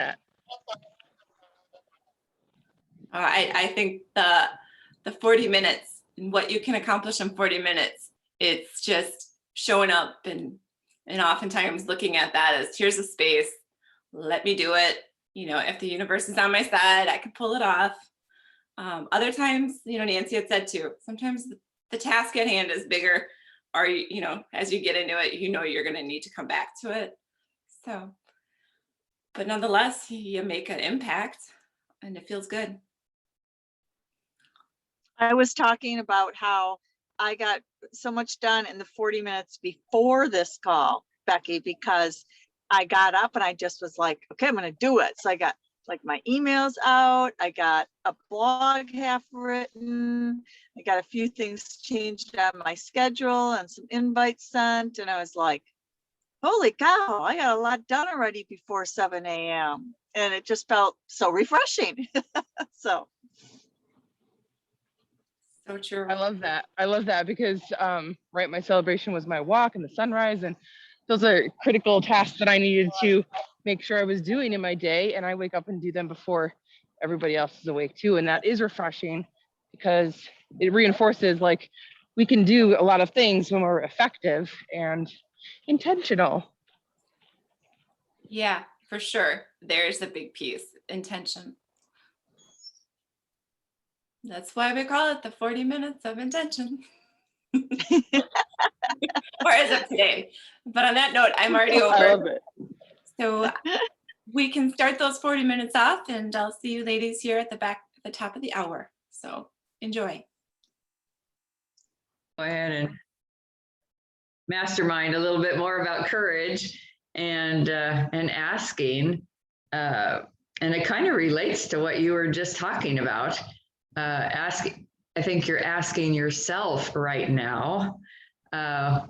that. I think the 40 minutes and what you can accomplish in 40 minutes, it's just showing up and oftentimes looking at that as here's a space, let me do it. You know, if the universe is on my side, I can pull it off. Other times, you know, Nancy had said too, sometimes the task at hand is bigger, or, you know, as you get into it, you know, you're going to need to come back to it. So, but nonetheless, you make an impact and it feels good. I was talking about how I got so much done in the 40 minutes before this call, Becky, because I got up and I just was like, okay, I'm going to do it. So I got like my emails out. I got a blog half written. I got a few things changed on my schedule and some invites sent. And I was like, holy cow, I got a lot done already before 7 a.m. And it just felt so refreshing. So true. I love that. I love that because, right, my celebration was my walk and the sunrise, and those are critical tasks that I needed to make sure I was doing in my day. And I wake up and do them before everybody else is awake too. And that is refreshing because it reinforces like we can do a lot of things when we're effective and intentional. Yeah, for sure. There's a big piece, intention. That's why we call it the 40 minutes of intention. Or as of today. But on that note, I'm already over. I love it. So we can start those 40 minutes off, and I'll see you ladies here at the top of the hour. So enjoy. Go ahead and mastermind a little bit more about courage and asking. And it kind of relates to what you were just talking about. I think you're asking yourself right now,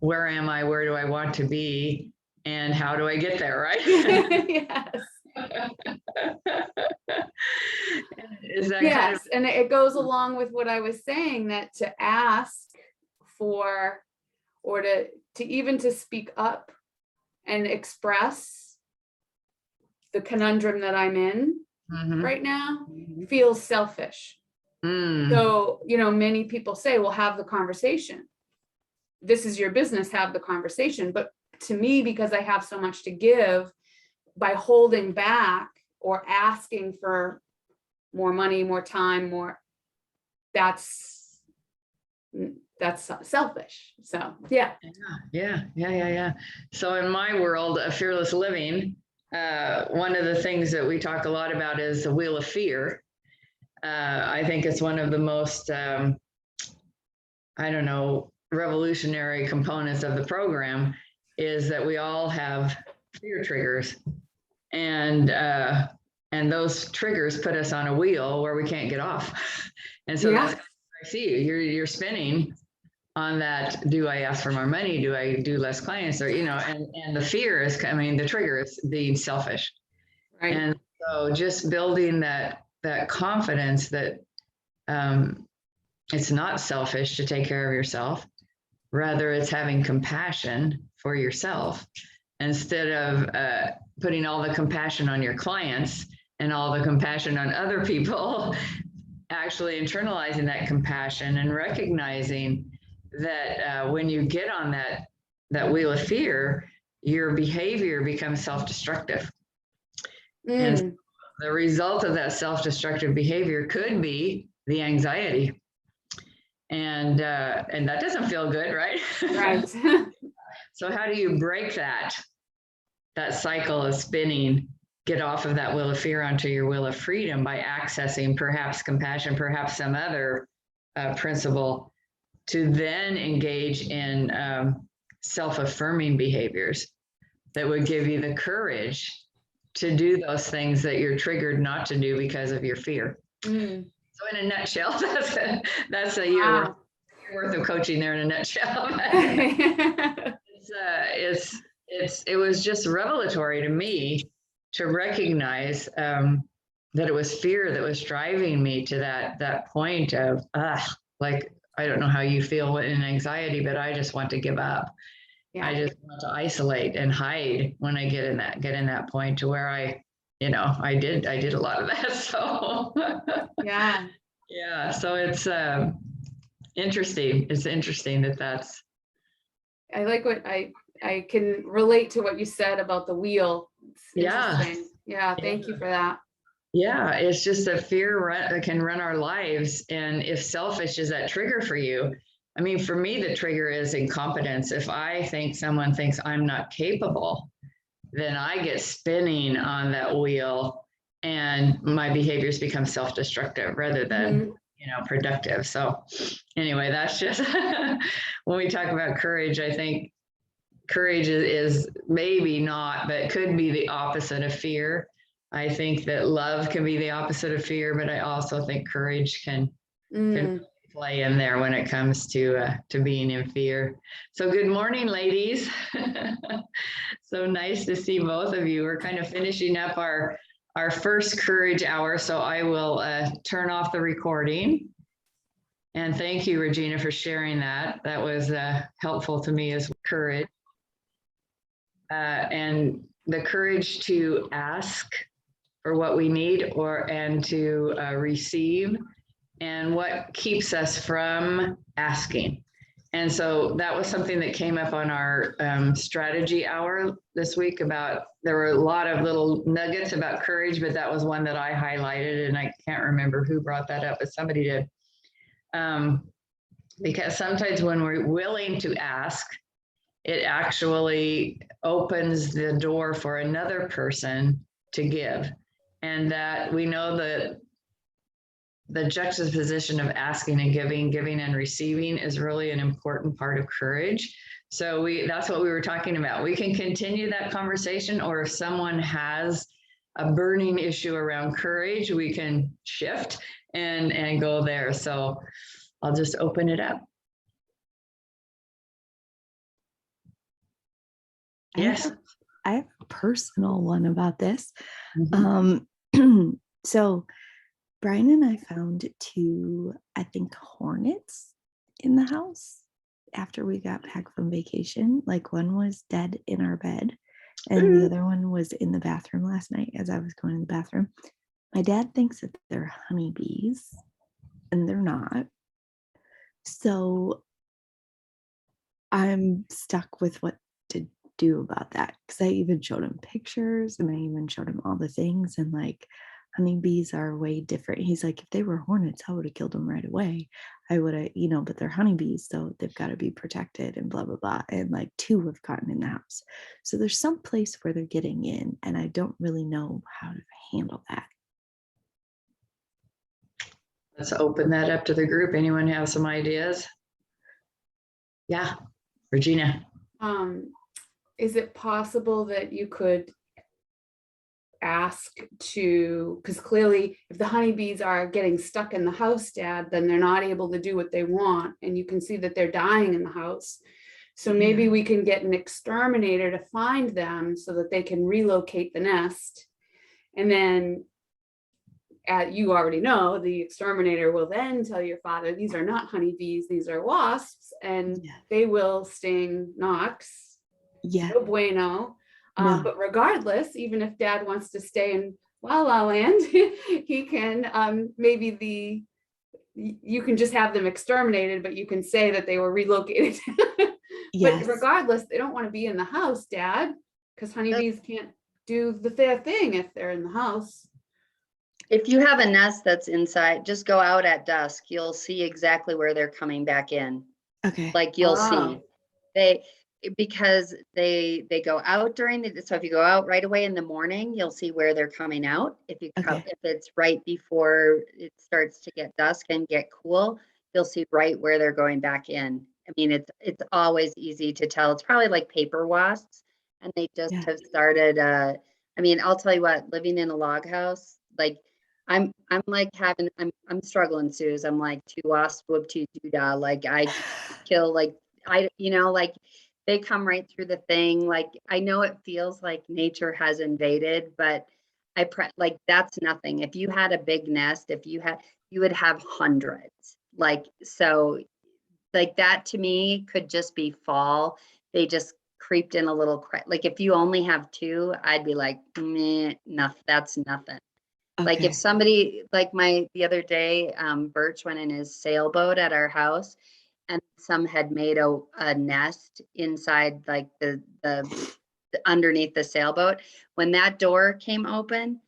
where am I? Where do I want to be? And how do I get there, right? Yes. Is that Yes, kind of, and it goes along with what I was saying, that to ask for, or to even to speak up and express the conundrum that I'm in right now feels selfish. So, you know, many people say, well, have the conversation. This is your business, have the conversation. But to me, because I have so much to give, by holding back or asking for more money, more time, that's selfish. So, yeah. Yeah. So in my world of fearless living, one of the things that we talk a lot about is the wheel of fear. I think it's one of the most, revolutionary components of the program is that we all have fear triggers, and those triggers put us on a wheel where we can't get off. And so that's, I see you, you're spinning on that. Do I ask for more money? Do I do less clients? Or, you know, and the fear is coming, the trigger is being selfish. Right. And so just building that confidence that it's not selfish to take care of yourself. Rather, it's having compassion for yourself instead of putting all the compassion on your clients and all the compassion on other people. Actually internalizing that compassion and recognizing that when you get on that wheel of fear, your behavior becomes self-destructive. And the result of that self-destructive behavior could be the anxiety. And that doesn't feel good, right? Right. So how do you break that cycle of spinning, get off of that wheel of fear onto your wheel of freedom by accessing perhaps compassion, perhaps some other principle, to then engage in self-affirming behaviors that would give you the courage to do those things that you're triggered not to do because of your fear. So in a nutshell, that's a year worth of coaching there in a nutshell. It was just revelatory to me to recognize that it was fear that was driving me to that point of like, I don't know how you feel in anxiety, but I just want to give up. Yeah. I just want to isolate and hide when I get in that point to where I I did a lot of that. So Yeah. yeah, so it's interesting. It's interesting that's I like what I can relate to what you said about the wheel. It's Yeah. interesting. Yeah, thank you for that. Yeah, it's just that fear can run our lives. And if selfish is that trigger for you, I mean, for me, the trigger is incompetence. If I think someone thinks I'm not capable, then I get spinning on that wheel and my behaviors become self-destructive rather than, productive. So anyway, that's just when we talk about courage, I think courage is maybe not, but could be the opposite of fear. I think that love can be the opposite of fear, but I also think courage can play in there when it comes to being in fear. So good morning, ladies. So nice to see both of you. We're kind of finishing up our first courage hour, so I will turn off the recording. And thank you, Regina, for sharing that. That was helpful to me as courage. And the courage to ask for what we need and to receive, and what keeps us from asking. And so that was something that came up on our strategy hour this week there were a lot of little nuggets about courage, but that was one that I highlighted, and I can't remember who brought that up, but somebody did. Because sometimes when we're willing to ask, it actually opens the door for another person to give. And that we know that the juxtaposition of asking and giving and receiving is really an important part of courage. So that's what we were talking about. We can continue that conversation, or if someone has a burning issue around courage, we can shift and go there. So I'll just open it up. Yes. I have a personal one about this. Mhm. So Brian and I found 2, I think, hornets in the house after we got back from vacation. Like, one was dead in our bed, and the other one was in the bathroom last night as I was going to the bathroom. My dad thinks that they're honeybees, and they're not. So I'm stuck with what to do about that, because I even showed him pictures and I even showed him all the things, and like, honeybees are way different. He's like, if they were hornets, I would have killed them right away. I would have, but they're honeybees, so they've got to be protected and blah, blah, blah. And like 2 have gotten in the house. So there's some place where they're getting in, and I don't really know how to handle that. Let's open that up to the group. Anyone have some ideas? Yeah, Regina. Is it possible that you could ask because clearly if the honeybees are getting stuck in the house, Dad, then they're not able to do what they want, and you can see that they're dying in the house. So maybe we can get an exterminator to find them so that they can relocate the nest. And then you already know the exterminator will then tell your father, these are not honeybees, these are wasps, and they will sting Knox. No bueno. No. But regardless, even if Dad wants to stay in La La Land, he can maybe you can just have them exterminated, but you can say that they were relocated. But regardless, they don't want to be in the house, Dad, because honeybees can't do their thing if they're in the house. If you have a nest that's inside, just go out at dusk. You'll see exactly where they're coming back in. Okay. Like you'll see because they go out so if you go out right away in the morning, you'll see where they're coming out. If it's right before it starts to get dusk and get cool, you'll see right where they're going back in. I mean, it's always easy to tell. It's probably like paper wasps, and they just have started. I mean, I'll tell you what, living in a log house, like I'm like I'm struggling, Suze. I'm like 2 wasps, whoop 2 doodah. Like I kill like they come right through the thing. Like, I know it feels like nature has invaded, but like that's nothing. If you had a big nest, you would have hundreds. Like, so like that to me could just be fall. They just creeped in a little, like if you only have two, I'd be like, meh, nothing, that's nothing. Like Okay. if somebody, like the other day, Birch went in his sailboat at our house and some had made a nest inside like the underneath the sailboat. When that door came open,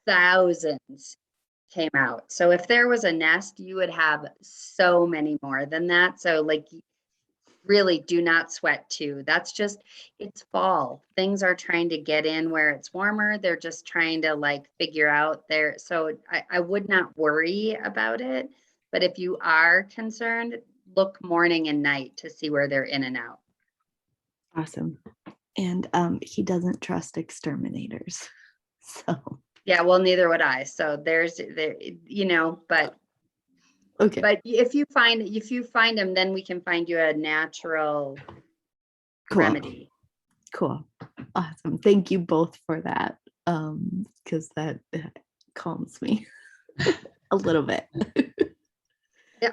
thousands came out. So if there was a nest, you would have so many more than that. So like really do not sweat too. That's just, it's fall. Things are trying to get in where it's warmer. They're just trying to like figure out there. So I would not worry about it. But if you are concerned, look morning and night to see where they're in and out. Awesome. And he doesn't trust exterminators. So Yeah, well, neither would I. So there's there, you know, but okay. if you find them, then we can find you a natural Cool. remedy. Cool. Awesome. Thank you both for that. Because that calms me a little bit.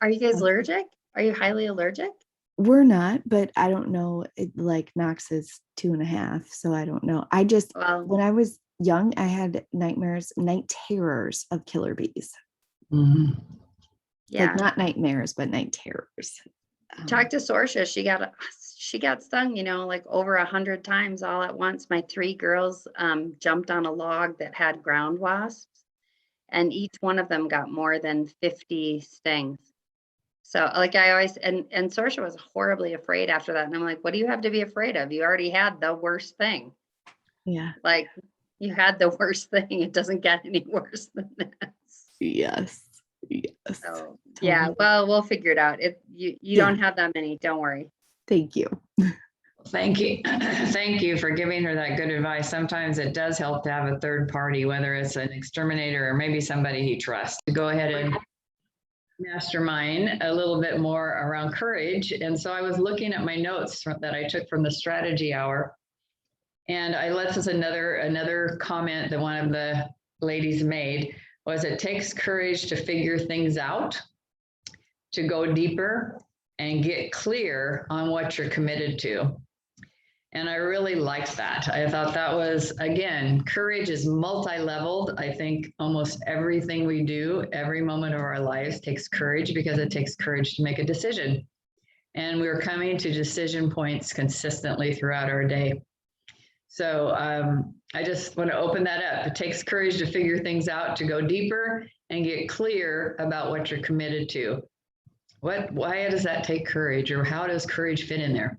Are you guys allergic? Are you highly allergic? We're not, but I don't know. Like Knox is 2.5, so I don't know. I just Well, when I was young, I had night terrors of killer bees. Mhm. yeah. Like not nightmares, but night terrors. Talk to Sorsha. She got stung, you know, like over 100 times all at once. My 3 girls jumped on a log that had ground wasps, and each one of them got more than 50 stings. So like I always, and Sorsha was horribly afraid after that. And I'm like, what do you have to be afraid of? You already had the worst thing. Yeah. Like you had the worst thing. It doesn't get any worse than this. Yes. Yes. So yeah, Totally. well, we'll figure it out. If you Yeah. don't have that many, don't worry. Thank you. Thank you. Thank you for giving her that good advice. Sometimes it does help to have a third party, whether it's an exterminator or maybe somebody he trusts, to go ahead and mastermind a little bit more around courage. And so I was looking at my notes that I took from the strategy hour. And I let this another comment that one of the ladies made was it takes courage to figure things out, to go deeper and get clear on what you're committed to. And I really liked that. I thought that was, again, courage is multi-leveled. I think almost everything we do, every moment of our lives takes courage because it takes courage to make a decision. And we're coming to decision points consistently throughout our day. So I just want to open that up. It takes courage to figure things out, to go deeper and get clear about what you're committed to. Why does that take courage, or how does courage fit in there?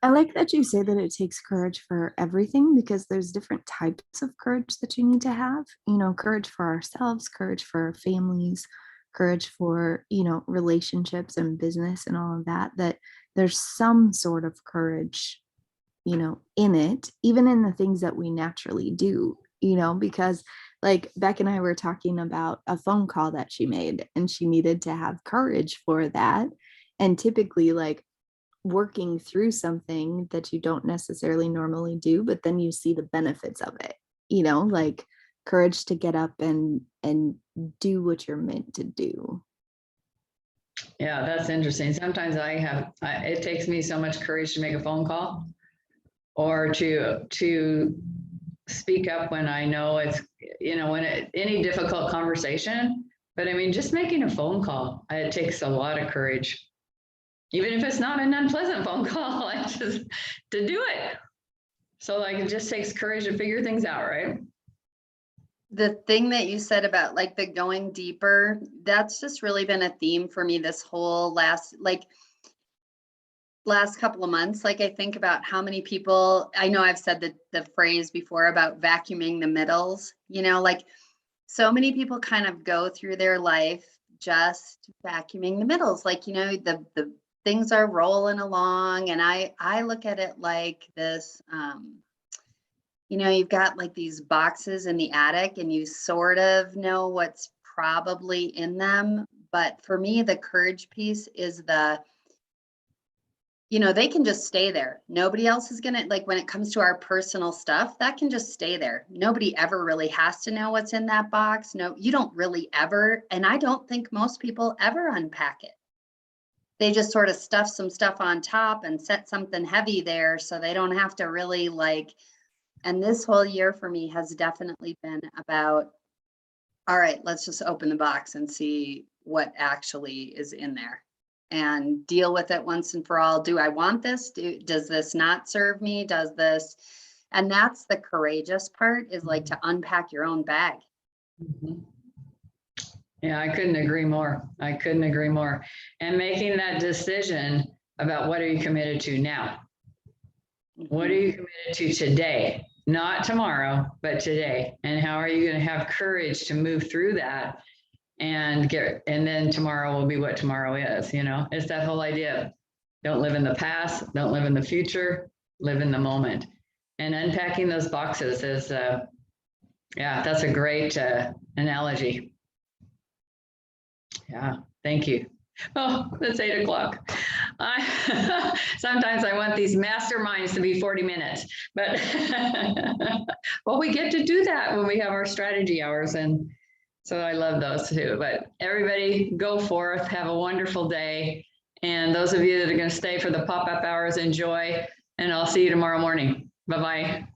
I like that you say that it takes courage for everything because there's different types of courage that you need to have. You know, courage for ourselves, courage for our families, courage for, you know, relationships and business and all of that, that there's some sort of courage, you know, in it, even in the things that we naturally do, you know, because like Beck and I were talking about a phone call that she made and she needed to have courage for that. And typically, like, working through something that you don't necessarily normally do, but then you see the benefits of it, you know, like courage to get up and do what you're meant to do. Yeah, that's interesting. Sometimes it takes me so much courage to make a phone call or to speak up when I know it's, you know, any difficult conversation. But I mean, just making a phone call, it takes a lot of courage. Even if it's not an unpleasant phone call, just to do it. So like, it just takes courage to figure things out, right? The thing that you said about like the going deeper, that's just really been a theme for me this whole last couple of months. Like I think about how many people, I know I've said the phrase before about vacuuming the middles, you know, like so many people kind of go through their life just vacuuming the middles. Like, you know, the things are rolling along, and I look at it like this, you know, you've got like these boxes in the attic and you sort of know what's probably in them. But for me, the courage piece is you know, they can just stay there. Nobody else is gonna, like, when it comes to our personal stuff, that can just stay there. Nobody ever really has to know what's in that box. No, you don't really ever, and I don't think most people ever unpack it. They just sort of stuff some stuff on top and set something heavy there so they don't have to really like, and this whole year for me has definitely been about, all right, let's just open the box and see what actually is in there and deal with it once and for all. Do I want this? Does this not serve me? Does this? And that's the courageous part, is like to unpack your own bag. Mhm. Yeah, I couldn't agree more. I couldn't agree more. And making that decision about what are you committed to now? What are you committed to today? Not tomorrow, but today. And how are you going to have courage to move through that and then tomorrow will be what tomorrow is, you know? It's that whole idea of don't live in the past, don't live in the future, live in the moment. And unpacking those boxes is, yeah, that's a great analogy. Yeah, thank you. Oh, it's 8 o'clock. Sometimes I want these masterminds to be 40 minutes, but well, we get to do that when we have our strategy hours. And so I love those too. But everybody go forth, have a wonderful day. And those of you that are going to stay for the pop-up hours, enjoy. And I'll see you tomorrow morning. Bye-bye.